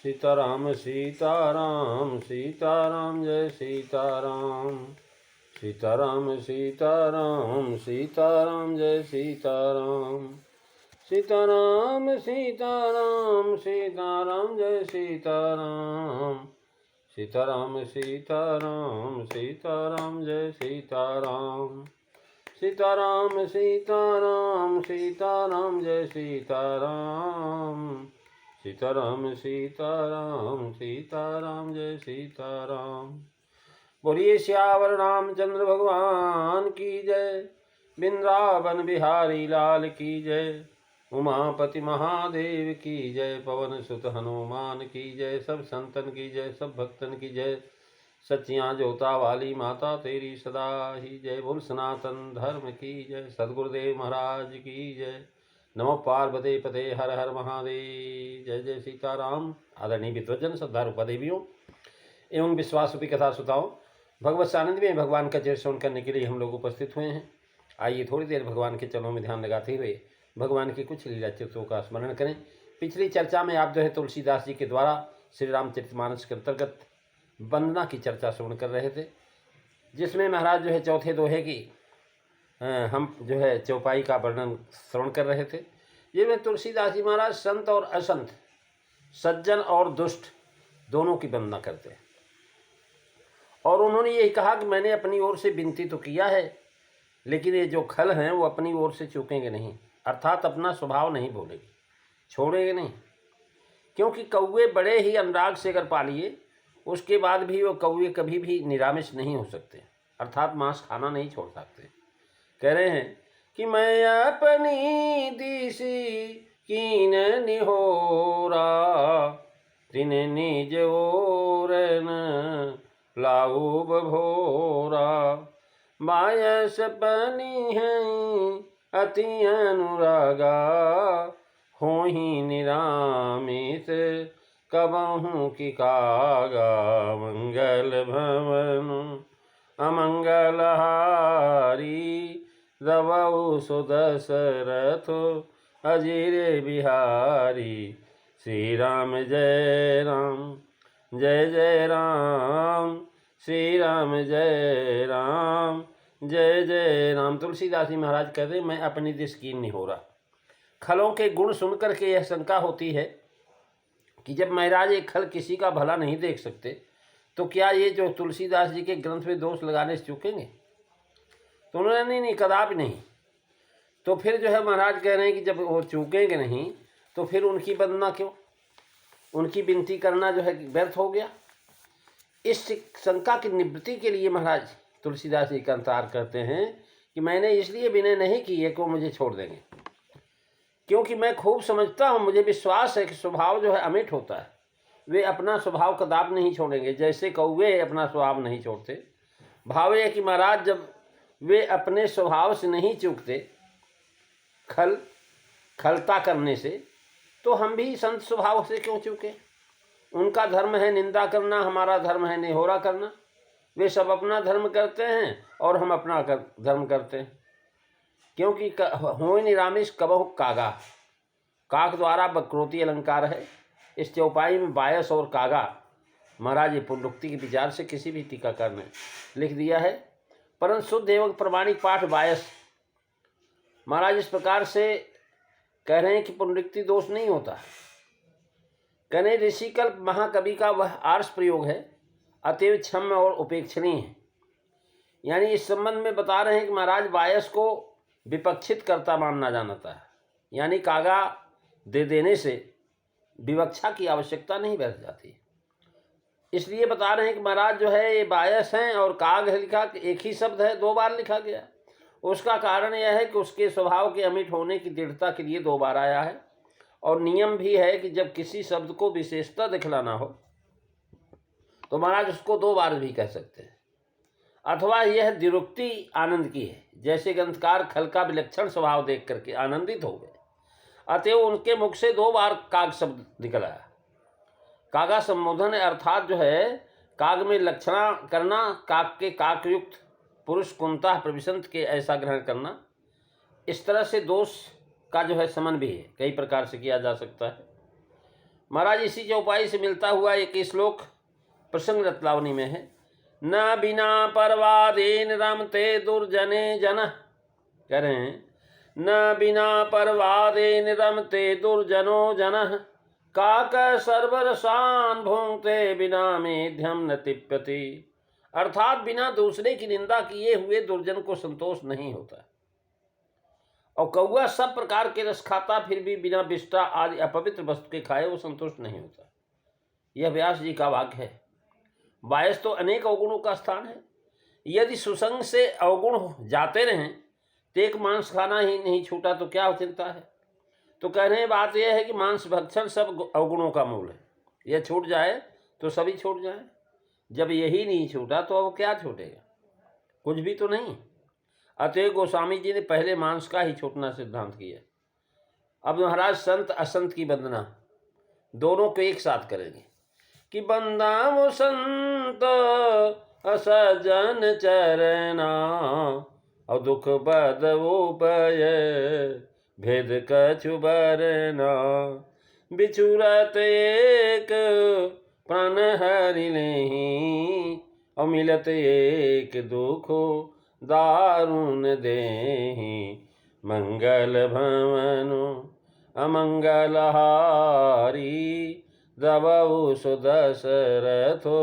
सीताराम सीताराम सीताराम जय सीताराम। सीताराम सीताराम सीताराम जय सीताराम। सीताराम सीताराम सीताराम जय सीताराम। सीताराम सीताराम सीताराम जय सीताराम। सीताराम सीताराम सीताराम जय सीताराम। सीताराम सीताराम सीताराम जय सीताराम। बोलिए श्यावर रामचंद्र भगवान की जय। वृंदावन बिहारी लाल की जय। उमापति महादेव की जय। पवन सुत हनुमान की जय। सब संतन की जय, सब भक्तन की जय। सच्चियाँ जोता वाली माता तेरी सदा ही जय। बोल सनातन धर्म की जय। सदगुरुदेव महाराज की जय। नमो पार्वती पते हर हर महादेव। जय जय सीताराम। आदरणीय विद्वजन, श्रद्धालु पदेवियों एवं विश्वासरूपी कथा श्रोताओं, भगवत सानिध्य में भगवान का चरित्र श्रवण करने के लिए हम लोग उपस्थित हुए हैं। आइए थोड़ी देर भगवान के चरणों में ध्यान लगाते हुए भगवान के कुछ लीला चित्रों का स्मरण करें। पिछली चर्चा में आप जो है तुलसीदास जी के द्वारा श्री रामचरितमानस के अंतर्गत वंदना की चर्चा श्रवण कर रहे थे, जिसमें महाराज जो है चौथे दोहे की हम जो है चौपाई का वर्णन श्रवण कर रहे थे। जिसमें तुलसीदास जी महाराज संत और असंत, सज्जन और दुष्ट दोनों की वंदना करते हैं। और उन्होंने यही कहा कि मैंने अपनी ओर से विनती तो किया है, लेकिन ये जो खल हैं वो अपनी ओर से चूकेंगे नहीं, अर्थात अपना स्वभाव नहीं भूलेंगे, छोड़ेंगे नहीं। क्योंकि कौवे बड़े ही अनुराग से अगर पालिए, उसके बाद भी वो कौवे कभी भी निरामिष नहीं हो सकते, अर्थात मांस खाना नहीं छोड़ सकते। कह रहे हैं कि मैं अपनी दिसी कीन निहोरा, तिन निज ओरन लाऊ बभोरा। बायस बनी है अति अनुरागा, होहि निरामित कबहू की कागा। मंगल भवन अमंगल हारी, रवौ सुदशरथ अजीर बिहारी। श्री राम जय राम जय जय राम। श्री राम जय राम जय जय राम। तुलसीदास जी महाराज कहते हैं मैं अपनी दिस कीन नहीं हो रहा। खलों के गुण सुनकर के यह शंका होती है कि जब महाराज एक खल किसी का भला नहीं देख सकते, तो क्या ये जो तुलसीदास जी के ग्रंथ में दोष लगाने से चूकेंगे? तो उन्होंने नहीं, कदापि नहीं। तो फिर जो है महाराज कह रहे हैं कि जब वो चूकेंगे नहीं, तो फिर उनकी वंदना क्यों, उनकी विनती करना जो है व्यर्थ हो गया। इस शंका की निवृत्ति के लिए महाराज तुलसीदास जी का अंतरार करते हैं कि मैंने इसलिए विनय नहीं की है कि वो मुझे छोड़ देंगे, क्योंकि मैं खूब समझता हूँ, मुझे विश्वास है कि स्वभाव जो है अमिट होता है। वे अपना स्वभाव कदाप नहीं छोड़ेंगे, जैसे कौवे अपना स्वभाव नहीं छोड़ते। भाव है कि महाराज जब वे अपने स्वभाव से नहीं चूकते खलता करने से, तो हम भी संत स्वभाव से क्यों चूके? उनका धर्म है निंदा करना, हमारा धर्म है निहोरा करना। वे सब अपना धर्म करते हैं और हम अपना धर्म करते हैं। क्योंकि होय निरामिष कबहु कागा, काक द्वारा वक्रोती अलंकार है। इस चौपाई में बायस और कागा महाराज ये पुनरुक्ति के विचार से किसी भी टीकाकार ने लिख दिया है, परंतु शुद्ध एवं प्रमाणिक पाठ बायस। महाराज इस प्रकार से कह रहे हैं कि पुनरुक्ति दोष नहीं होता। कहने ऋषिकल्प महाकवि का वह आर्ष प्रयोग है, अतएव क्षम्य और उपेक्षणीय है। यानी इस संबंध में बता रहे हैं कि महाराज बायस को विपक्षित करता मानना जाता है, यानी कागा दे देने से विवक्षा की आवश्यकता नहीं बैठ जाती। इसलिए बता रहे हैं कि महाराज जो है ये बायस हैं, और काग लिखा एक ही शब्द है, 2 बार लिखा गया। उसका कारण यह है कि उसके स्वभाव के अमिट होने की दृढ़ता के लिए 2 बार आया है। और नियम भी है कि जब किसी शब्द को विशेषता दिखलाना हो तो महाराज उसको 2 बार भी कह सकते हैं। अथवा यह द्विरुक्ति आनंद की है, जैसे ग्रंथकार खल का विलक्षण स्वभाव देख करके आनंदित हो गए, अतएव उनके मुख से 2 बार काग शब्द निकला। कागा संबोधन अर्थात जो है काग में लक्षणा करना, काग के काकयुक्त पुरुष कुंता प्रविशंत के ऐसा ग्रहण करना। इस तरह से दोष का जो है समन भी है, कई प्रकार से किया जा सकता है। महाराज इसी चौपाई से मिलता हुआ एक श्लोक प्रसंग रत्नावली में है। न बिना परवादेन रमते दुर्जने जन, कह रहे हैं न बिना परवादेन रमते दुर्जनो जन, काक सर्वरसान भोंगते बिना मेध्यम न तिप्यति। अर्थात बिना दूसरे की निंदा किए हुए दुर्जन को संतोष नहीं होता। और कौआ सब प्रकार के रस खाता फिर भी बिना विष्टा आदि अपवित्र वस्तु के खाए वो संतुष्ट नहीं होता। यह व्यास जी का वाक्य है। वायस तो अनेक अवगुणों का स्थान है। यदि सुसंग से अवगुण जाते रहें तो एक मांस खाना ही नहीं छूटा तो क्या चिंता है। तो कह रहे हैं बात यह है कि मांस भक्षण सब अवगुणों का मूल है। यह छूट जाए तो सभी छूट जाए। जब यही नहीं छूटा तो अब क्या छूटेगा, कुछ भी तो नहीं। अतएव गोस्वामी जी ने पहले मांस का ही छूटना सिद्धांत किया। अब महाराज संत असंत की वंदना दोनों को एक साथ करेंगे कि बंदाओ संत असजन चरना और दुख बदवो पय भेद कछु बरना, बिछुरत एक प्राण हरि लेहि और मिलत एक दुखो दारुण देहि, मंगल भवनु अमंगल हारी दबऊ सुदशरथो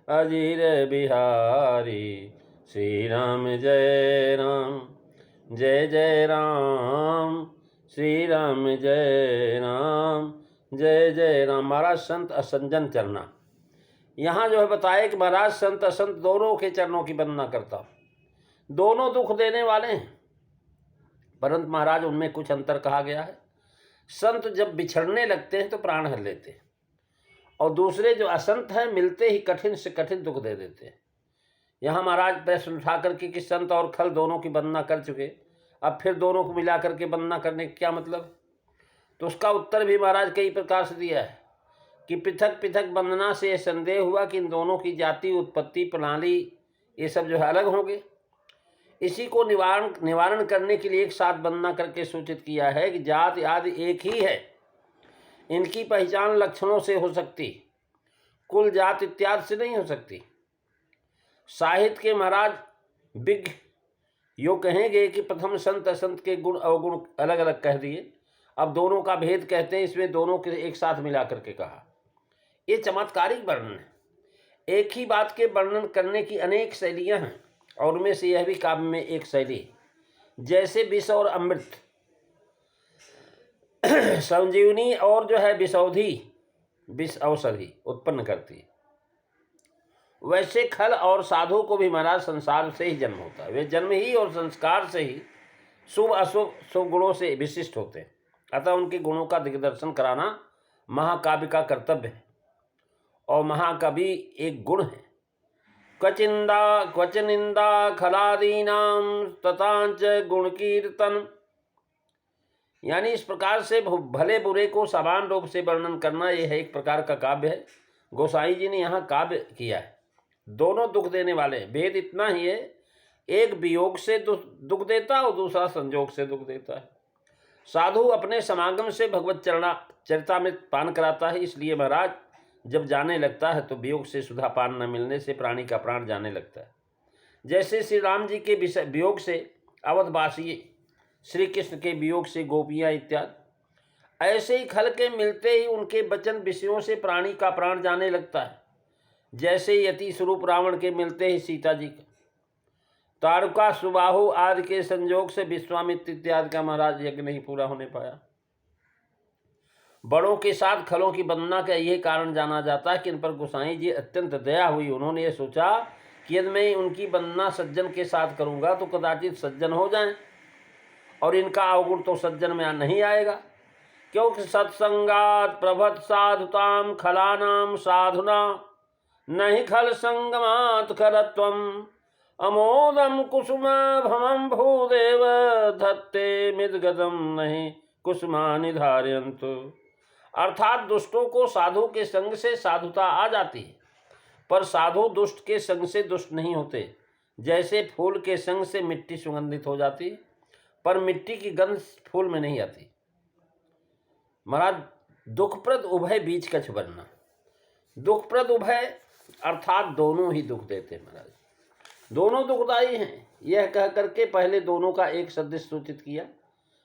अजीर बिहारी। श्री राम जय राम जय जय राम, श्री राम जय राम जय जय राम। महाराज संत असंजन चरना, यहाँ जो है बताए कि महाराज संत असंत दोनों के चरणों की वंदना करता हूँ। दोनों दुख देने वाले हैं, परंतु महाराज उनमें कुछ अंतर कहा गया है। संत जब बिछड़ने लगते हैं तो प्राण हर लेते हैं, और दूसरे जो असंत हैं मिलते ही कठिन से कठिन दुख दे देते हैं। यहाँ महाराज प्रश्न उठा करके कि संत और खल दोनों की वंदना कर चुके, अब फिर दोनों को मिला करके वंदना करने का क्या मतलब। तो उसका उत्तर भी महाराज कई प्रकार से दिया है कि पृथक पृथक वंदना से यह संदेह हुआ कि इन दोनों की जाति उत्पत्ति प्रणाली ये सब जो है अलग होंगे। इसी को निवारण करने के लिए एक साथ वंदना करके सूचित किया है कि जाति आदि एक ही है, इनकी पहचान लक्षणों से हो सकती, कुल जात इत्यादि से नहीं हो सकती। साहित्य के महाराज विज्ञ यो कहेंगे कि प्रथम संत असंत के गुण अवगुण अलग अलग कह दिए, अब दोनों का भेद कहते हैं, इसमें दोनों के एक साथ मिला करके कहा। ये चमत्कारिक वर्णन है। एक ही बात के वर्णन करने की अनेक शैलियां हैं, और उनमें से यह भी काव्य में एक शैली, जैसे विष और अमृत, संजीवनी और जो है विषौधी, विष औषधि उत्पन्न करती है, वैसे खल और साधु को भी महाराज संसार से ही जन्म होता है। वे जन्म ही और संस्कार से ही शुभ अशुभ शुभ गुणों से विशिष्ट होते हैं। अतः उनके गुणों का दिग्दर्शन कराना महाकाव्य का कर्तव्य है, और महाकवि एक गुण है। क्वच निंदा खलादीनाम ततांच गुण कीर्तन, यानी इस प्रकार से भले बुरे को समान रूप से वर्णन करना, यह एक प्रकार का काव्य है। गोसाई जी ने यहाँ काव्य किया है। दोनों दुख देने वाले, भेद इतना ही है, एक वियोग से दुख देता और दूसरा संजोग से दुख देता है। साधु अपने समागम से भगवत चरितामृत पान कराता है, इसलिए महाराज जब जाने लगता है तो वियोग से सुधा पान न मिलने से प्राणी का प्राण जाने लगता है। जैसे श्री राम जी के वियोग से अवधवासी, श्री कृष्ण के वियोग से गोपियाँ इत्यादि, ऐसे ही खल के मिलते ही उनके वचन विषयों से प्राणी का प्राण जाने लगता है। जैसे यति स्वरूप रावण के मिलते ही सीता जी का, तारुका सुबाहु आदि के संयोग से विश्वामित्र इत्यादि का महाराज यज्ञ नहीं पूरा होने पाया। बड़ों के साथ खलों की वंदना का यही कारण जाना जाता है कि इन पर गोसाई जी अत्यंत दया हुई। उन्होंने ये सोचा कि यदि मैं उनकी वंदना सज्जन के साथ करूंगा तो कदाचित सज्जन हो जाएं, और इनका अवगुण तो सज्जन में नहीं आएगा, क्योंकि सत्संगात प्रभत साधुताम खलानाम साधुना नहीं खल संगमात खरत्वम अमोदम कुसुम भमम भूदेव धत्ते मिदगदम नहीं कुसुमा निधार्यंत। अर्थात दुष्टों को साधु के संग से साधुता आ जाती है, पर साधु दुष्ट के संग से दुष्ट नहीं होते। जैसे फूल के संग से मिट्टी सुगंधित हो जाती, पर मिट्टी की गंध फूल में नहीं आती। महाराज दुखप्रद उभय बीच कछ बनना। दुखप्रद उभय अर्थात दोनों ही दुख देते हैं महाराज, दोनों दुखदायी हैं। यह कह करके पहले दोनों का एक सदृश सूचित किया,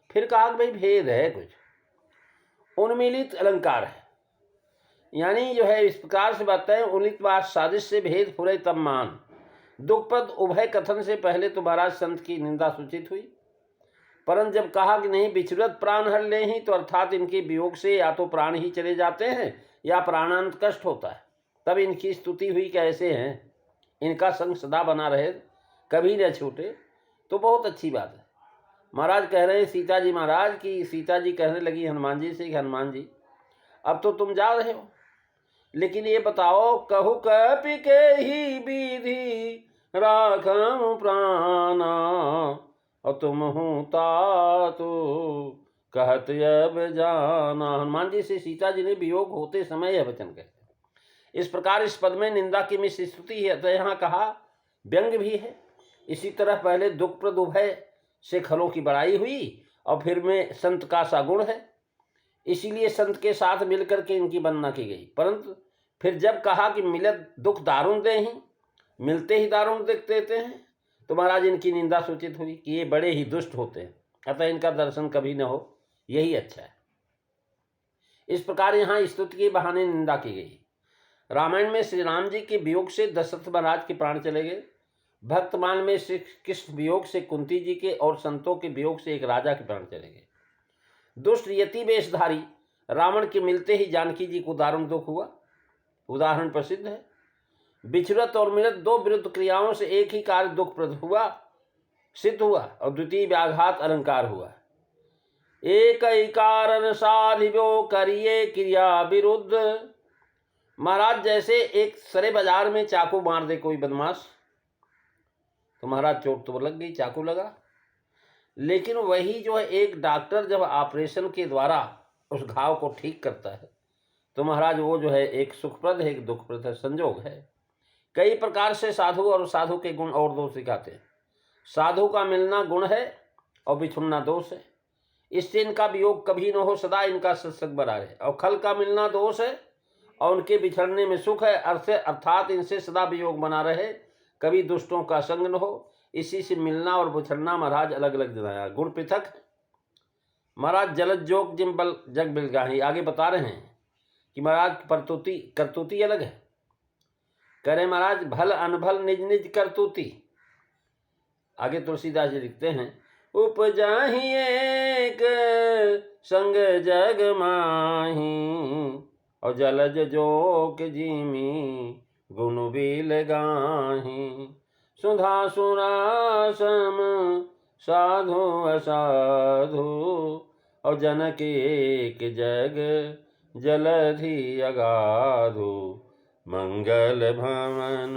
फिर कहा कि भाई भेद है कुछ, उन्मीलित अलंकार है। यानी जो है इस प्रकार से बताएं, उन्मिलित बात साजिश से भेद फुरे तब मान। दुखप्रद उभय कथन से पहले तो महाराज संत की निंदा सूचित हुई, परंतु जब कहा कि नहीं विचरत प्राण हर ले ही, तो अर्थात इनके वियोग से या तो प्राण ही चले जाते हैं या प्राणांत कष्ट होता है, तब इनकी स्तुति हुई कैसे हैं, इनका संग सदा बना रहे, कभी न छूटे, तो बहुत अच्छी बात है। महाराज कह रहे हैं सीता जी महाराज की, सीता जी कहने लगी हनुमान जी से कि हनुमान जी अब तो तुम जा रहे हो, लेकिन ये बताओ कहु कपि के ही विधि राखम प्राणा, और तुम हूँ तातु कहत अब जाना। हनुमान जी से सीता जी ने वियोग होते समय यह वचन कहे। इस प्रकार इस पद में निंदा की मिश्र स्तुति है, तो यहाँ कहा व्यंग भी है। इसी तरह पहले दुखप्रद उभय से खलों की बड़ाई हुई और फिर में संत का सा गुण है, इसीलिए संत के साथ मिलकर के इनकी वंदना की गई। परंतु फिर जब कहा कि मिलत दुख दारुण दे ही, मिलते ही दारुण दुख देते हैं, तो महाराज इनकी निंदा सूचित हुई कि ये बड़े ही दुष्ट होते हैं, अतः इनका दर्शन कभी न हो, यही अच्छा है। इस प्रकार यहाँ स्तुति के बहाने निंदा की गई। रामायण में श्री राम जी के वियोग से दशरथ महाराज के प्राण चले गए, भक्तमाल में श्री कृष्ण वियोग से कुंती जी के, और संतों के वियोग से एक राजा के प्राण चले गए। दुष्ट यति वेशधारी रावण के मिलते ही जानकी जी को दारुण दुख हुआ, उदाहरण प्रसिद्ध है। बिछुरत और मिलत दो विरुद्ध क्रियाओं से एक ही कार्य दुखप्रद हुआ, सिद्ध हुआ, और द्वितीय व्याघात अलंकार हुआ। एक कारण साधिव्यो करिए क्रिया विरुद्ध। महाराज जैसे एक सरे बाजार में चाकू मार दे कोई बदमाश, तो महाराज चोट तो लग गई, चाकू लगा, लेकिन वही जो है एक डॉक्टर जब ऑपरेशन के द्वारा उस घाव को ठीक करता है, तो महाराज वो जो है एक सुखप्रद है, एक दुखप्रद है, संजोग है। कई प्रकार से साधु और साधु के गुण और दोष दिखाते हैं। साधु का मिलना गुण है और बिछुड़ना दोष है, इससे इनका वियोग कभी न हो, सदा इनका सत्संग बना रहे। और खल का मिलना दोष है और उनके बिछड़ने में सुख है, अर्थात इनसे सदा वियोग बना रहे, कभी दुष्टों का संग न हो। इसी से मिलना और बिछड़ना महाराज अलग अलग जनाया, गुण पृथक है। महाराज जलद जोग जिम बल जग बिलगाही, आगे बता रहे हैं कि महाराज परतुति करतुति अलग है। करे महाराज भल अनभल निज निज करतुति। आगे तुलसीदास जी लिखते हैं उपजाही एक संग जग माही, और जलज जोक जिमी गुण बिल गाही। सुधा सुरासम साधु असाधु, और जनक एक जग जलधि अगाधु। मंगल भवन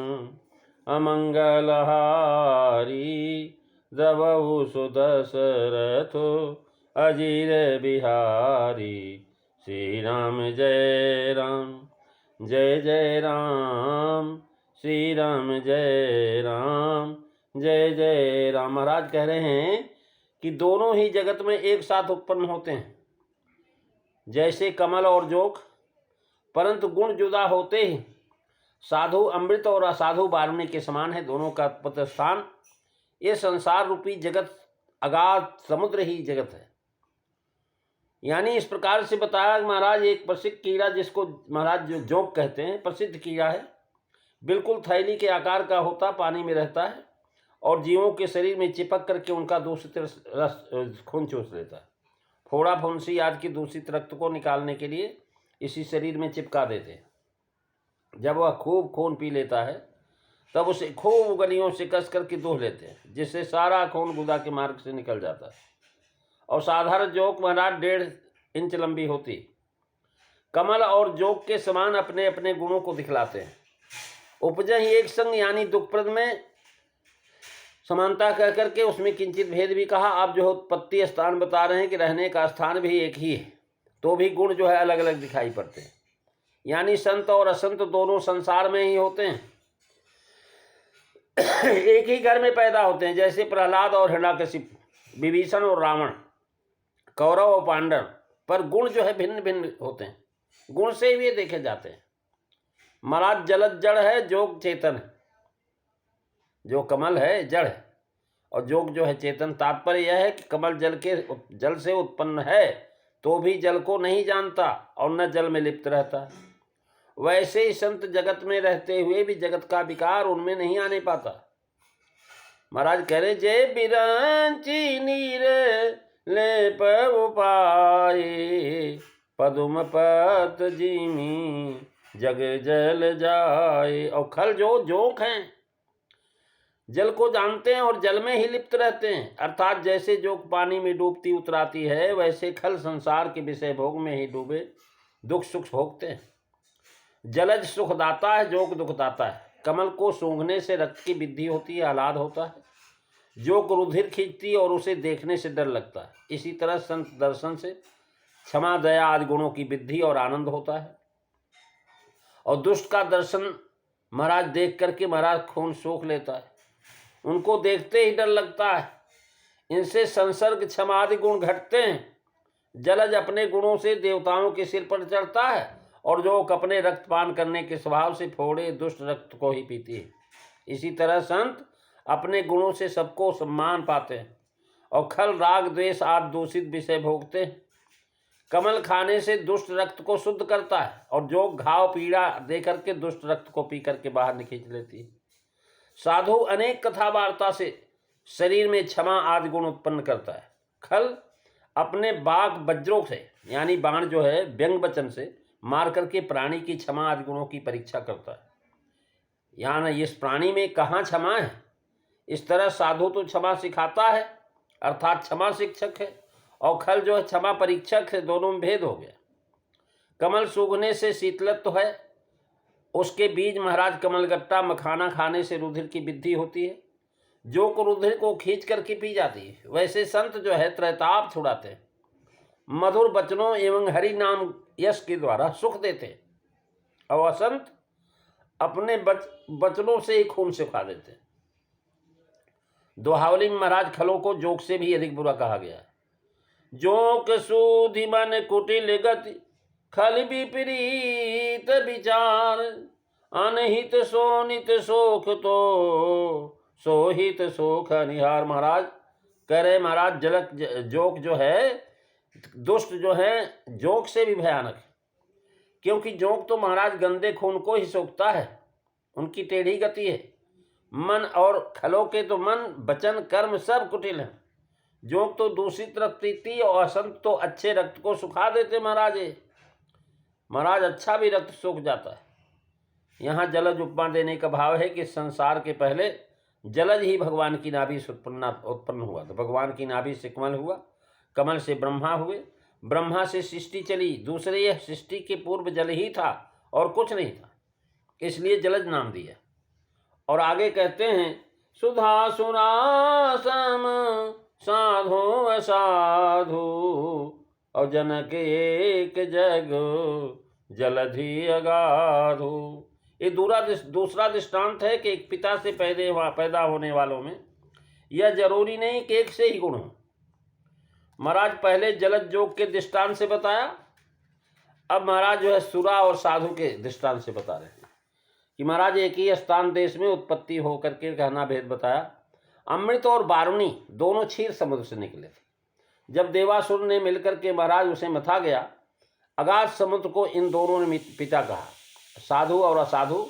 अमंगल हारी, द्रवहु सुदशरथ अजीर बिहारी। श्री राम जय राम जय जय राम, श्री राम जय राम जय जय राम। महाराज कह रहे हैं कि दोनों ही जगत में एक साथ उत्पन्न होते हैं, जैसे कमल और जोक, परंतु गुण जुदा होते ही साधु अमृत और असाधु वारुणी के समान है, दोनों का उत्पत्ति स्थान। ये संसार रूपी जगत अगाध समुद्र ही जगत है। यानी इस प्रकार से बताया महाराज एक प्रसिद्ध कीड़ा, जिसको महाराज जो जोक कहते हैं, प्रसिद्ध कीड़ा है, बिल्कुल थैली के आकार का होता, पानी में रहता है और जीवों के शरीर में चिपक करके उनका दूषित रस खून चूस लेता है। फोड़ा फुंसी आदि की दूषित रक्त को निकालने के लिए इसी शरीर में चिपका देते हैं। जब वह खूब खून पी लेता है तब उसे खूब उंगलियों से कस करके दूह लेते हैं, जिससे सारा खून गुदा के मार्ग से निकल जाता है। और साधारण जोक महाराज 1.5 इंच लंबी होती, कमल और जोक के समान अपने अपने गुणों को दिखलाते हैं। उपजन ही एक संग, यानी दुखप्रद में समानता कह करके उसमें किंचित भेद भी कहा। आप जो उत्पत्ति स्थान बता रहे हैं कि रहने का स्थान भी एक ही है, तो भी गुण जो है अलग अलग दिखाई पड़ते हैं। यानी संत और असंत दोनों संसार में ही होते हैं, एक ही घर में पैदा होते हैं। जैसे प्रहलाद और हिरण्याकशिपु, विभीषण और रावण, कौरव और पांडव, पर गुण जो है भिन्न भिन्न होते हैं, गुण से ही ये देखे जाते हैं। महाराज जलद जड़ है, जोग चेतन है। जो कमल है जड़ है और जोग जो है चेतन। तात्पर्य यह है कि कमल जल से उत्पन्न है तो भी जल को नहीं जानता और न जल में लिप्त रहता। वैसे ही संत जगत में रहते हुए भी जगत का विकार उनमें नहीं आने पाता। महाराज कह रहे, जय बिरांची नीर ले पव पाए, पदुम पत जीमी जग जल जाए। और खल जो जोक हैं, जल को जानते हैं और जल में ही लिप्त रहते हैं। अर्थात जैसे जोक पानी में डूबती उतराती है, वैसे खल संसार के विषय भोग में ही डूबे दुख सुख भोगते हैं। जलज सुख दाता है, जोग दुख दाता है। कमल को सूंघने से रक्त की वृद्धि होती है, आह्लाद होता है। जोग रुधिर खींचती है और उसे देखने से डर लगता है। इसी तरह संत दर्शन से क्षमा दया आदि गुणों की वृद्धि और आनंद होता है। और दुष्ट का दर्शन महाराज देख करके महाराज खून सोख लेता है, उनको देखते ही डर लगता है। इनसे संसर्ग क्षमा आदि गुण घटते हैं। जलज अपने गुणों से देवताओं के सिर पर चढ़ता है और जोग अपने रक्त पान करने के स्वभाव से फोड़े दुष्ट रक्त को ही पीती है। इसी तरह संत अपने गुणों से सबको सम्मान पाते हैं और खल राग द्वेष आदि दूषित विषय भोगते हैं। कमल खाने से दुष्ट रक्त को शुद्ध करता है और जोग घाव पीड़ा दे करके दुष्ट रक्त को पी करके बाहर खींच लेती है। साधु अनेक कथा वार्ता से शरीर में क्षमा आदि गुण उत्पन्न करता है। खल अपने बाग वज्रों से, यानी बाण जो है व्यंग वचन से मार करके प्राणी की क्षमा आदि गुणों की परीक्षा करता है। यहाँ न इस प्राणी में कहाँ क्षमा है। इस तरह साधु तो क्षमा सिखाता है, अर्थात क्षमा शिक्षक है, और खल जो है क्षमा परीक्षक है। दोनों में भेद हो गया। कमल सूंघने से शीतलत्व है, उसके बीज महाराज कमलगट्टा मखाना खाने से रुधिर की वृद्धि होती है, जो को रुधिर को खींच करके पी जाती है। वैसे संत जो है त्रैताप छुड़ाते हैं, मधुर वचनों एवं हरि नाम यश के द्वारा सुख देते हैं, और असंत अपने वचनों से ही खून सुखा देते हैं। दोहावली में महाराज खलों को जोक से भी अधिक बुरा कहा गया है। जोक सूधि मन कुटिल गति, खल विपरीत विचार, अनहित सोनित सोख तो सोहित सोख निहार। महाराज कह रहे, महाराज जलक जोक जो है दुष्ट जो है जोक से भी भयानक है, क्योंकि जोक तो महाराज गंदे खून को ही सोखता है, उनकी टेढ़ी गति है। मन और खलों के तो मन वचन कर्म सब कुटिल हैं। जोक तो दूषित रक्त पीती और असंत तो अच्छे रक्त को सुखा देते। महाराज अच्छा भी रक्त सूख जाता है। यहाँ जलज उपमा देने का भाव है कि संसार के पहले जलज ही भगवान की नाभि से उत्पन्न हुआ। तो भगवान की नाभि से कमल हुआ, कमल से ब्रह्मा हुए, ब्रह्मा से सृष्टि चली। दूसरे यह सृष्टि के पूर्व जल ही था और कुछ नहीं था, इसलिए जलज नाम दिया। और आगे कहते हैं, सुधा सुना सम साधु असाधु, और जनक एक जग जलधि अगाधु। ये दूसरा दृष्टांत है कि एक पिता से पैदा होने वालों में यह जरूरी नहीं कि एक से ही गुण हो। महाराज पहले जलद जोग के दृष्टांत से बताया, अब महाराज जो है सुरा और साधु के दृष्टांत से बता रहे हैं कि महाराज एक ही स्थान देश में उत्पत्ति होकर के कहना भेद बताया। अमृत और बारुणी दोनों क्षीर समुद्र से निकले थे। जब देवासुर ने मिलकर के महाराज उसे मथा गया, अगाध समुद्र को इन दोनों ने पिता कहा। साधु और असाधु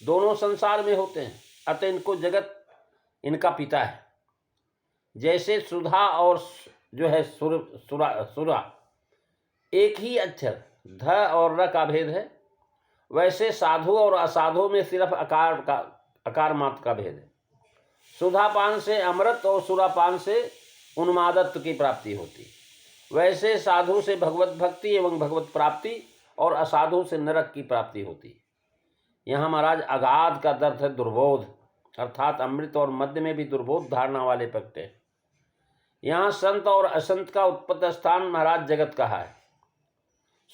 दोनों संसार में होते हैं, अतः इनको जगत इनका पिता है। जैसे सुधा और जो है सुरा एक ही अक्षर ध और र का भेद है, वैसे साधु और असाधु में सिर्फ आकार मात्र का भेद है। सुधापान से अमृत और सुरापान से उन्मादत्व की प्राप्ति होती, वैसे साधु से भगवत भक्ति एवं भगवत प्राप्ति और असाधु से नरक की प्राप्ति होती। यहाँ महाराज अगाध का दर्थ है दुर्बोध, अर्थात अमृत और मध्य में भी दुर्बोध धारणा वाले प्रगटे। यहाँ संत और असंत का उत्पत्ति स्थान महाराज जगत कहा है।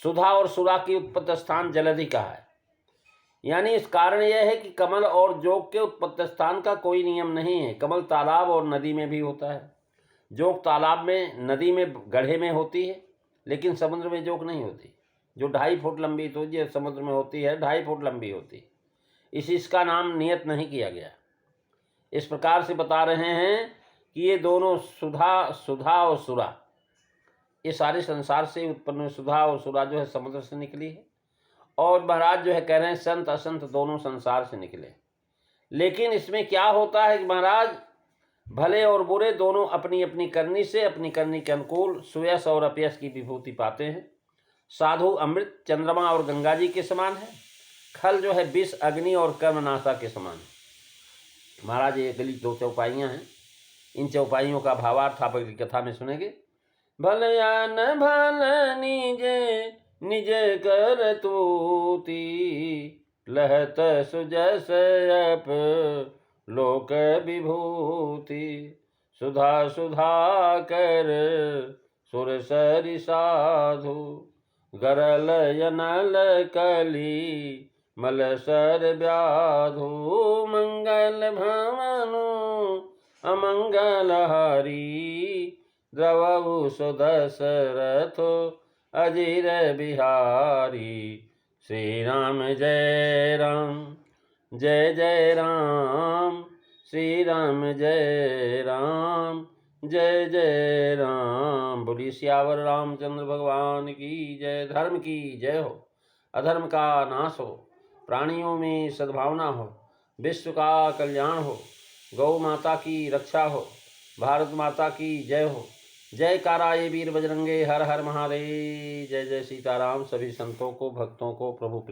सुधा और सुरा की उत्पत्ति स्थान जलधि कहा है। यानी इस कारण यह है कि कमल और जोग के उत्पत्ति स्थान का कोई नियम नहीं है। कमल तालाब और नदी में भी होता है, जोग तालाब में, नदी में, गड्ढे में होती है, लेकिन समुद्र में जोक नहीं होती। जो 2.5 फुट लंबी तो ये समुद्र में होती है 2.5 फुट लंबी होती, इसका नाम नियत नहीं किया गया। इस प्रकार से बता रहे हैं कि ये दोनों सुधा और सुरा, ये सारे संसार से उत्पन्न सुधा और सुरा जो है समुद्र से निकली है। और महाराज जो है कह रहे हैं संत असंत दोनों संसार से निकले। लेकिन इसमें क्या होता है कि महाराज भले और बुरे दोनों अपनी अपनी करनी से, अपनी करनी के अनुकूल सुयश और अपयश की विभूति पाते हैं। साधु अमृत चंद्रमा और गंगा जी के समान है, खल जो है विष अग्नि और कर्मनाशा के समान है। महाराज ये अगली 2 चौपाइयाँ हैं, इन चौपाइयों का भावार्थ आप अगली कथा में सुनेंगे। भल या न भल निजे निज कर तूती, लहत सुजस अप लोक विभूति, सुधा सुधा कर सुर सरि साधु, गरल यनल कली मल सर व्याधु, मंगल भवनु अमंगल हरि, द्रवु सुदशरथो अजिर बिहारी। श्री राम जय राम जय जय राम, श्री राम जय राम जय जय राम। बोलिए सियावर रामचंद्र भगवान की जय। धर्म की जय हो, अधर्म का नाश हो, प्राणियों में सद्भावना हो, विश्व का कल्याण हो, गौ माता की रक्षा हो, भारत माता की जय हो। जय कारा ये वीर बजरंगे, हर हर महादेव। जय जय सीताराम। सभी संतों को भक्तों को प्रभु